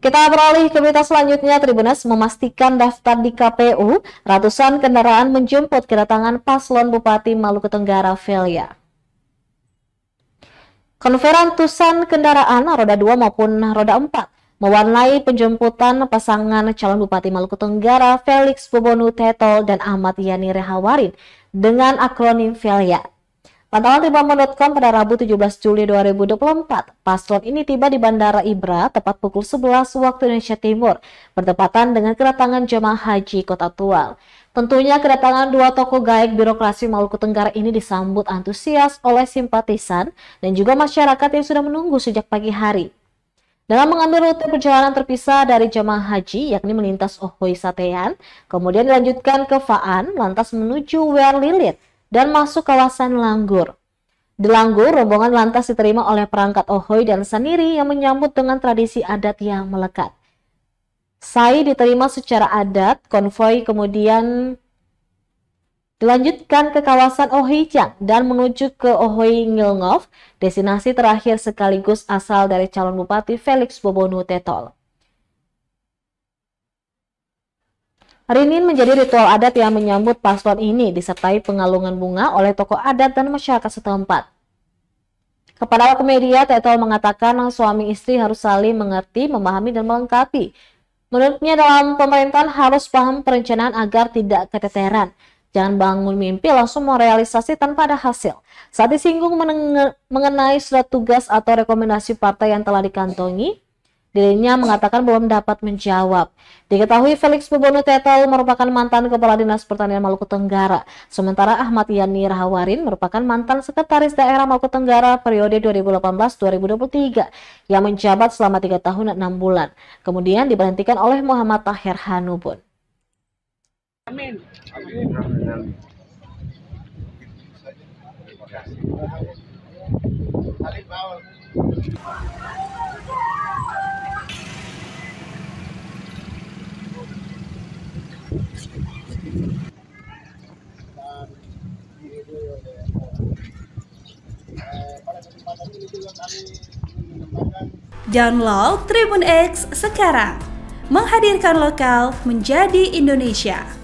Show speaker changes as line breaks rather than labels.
Kita beralih ke berita selanjutnya. Tribunnews memastikan daftar di KPU, ratusan kendaraan menjemput kedatangan paslon Bupati Maluku Tenggara Velia. Konferentusan kendaraan roda 2 maupun roda 4 mewarnai penjemputan pasangan calon Bupati Maluku Tenggara Felix Bobonu Tetol dan Ahmad Yani Rehawarin dengan akronim Velia. Pantauan Tribun.com pada Rabu 17 Juli 2024, paslon ini tiba di Bandara Ibra tepat pukul 11 waktu Indonesia Timur, bertepatan dengan kedatangan jemaah haji Kota Tual. Tentunya kedatangan dua tokoh gaek birokrasi Maluku Tenggara ini disambut antusias oleh simpatisan dan juga masyarakat yang sudah menunggu sejak pagi hari. Dalam mengambil rute perjalanan terpisah dari jemaah haji, yakni melintas Ohoy Satean, kemudian dilanjutkan ke Faan, lantas menuju Wear Lilit, dan masuk kawasan Langgur. Di Langgur, rombongan lantas diterima oleh perangkat Ohoy dan Saniri yang menyambut dengan tradisi adat yang melekat. Sai diterima secara adat, konvoi kemudian dilanjutkan ke kawasan Ohijang dan menuju ke Ohoy Ngilngov, destinasi terakhir sekaligus asal dari calon Bupati Felix Bobonu Tetol. Rinin menjadi ritual adat yang menyambut paslon ini disertai pengalungan bunga oleh tokoh adat dan masyarakat setempat. Kepada awak media, Tetol mengatakan suami istri harus saling mengerti, memahami, dan melengkapi. Menurutnya dalam pemerintahan harus paham perencanaan agar tidak keteteran. Jangan bangun mimpi langsung merealisasi tanpa ada hasil. Saat disinggung mengenai surat tugas atau rekomendasi partai yang telah dikantongi, dirinya mengatakan belum dapat menjawab. Diketahui Felix Bobonu Tetol merupakan mantan Kepala Dinas Pertanian Maluku Tenggara, sementara Ahmad Yani Rehawarin merupakan mantan Sekretaris Daerah Maluku Tenggara periode 2018-2023 yang menjabat selama 3 tahun 6 bulan. Kemudian diberhentikan oleh Muhammad Tahir Hanubun.
Amin.
Download Tribun X sekarang, menghadirkan lokal menjadi Indonesia.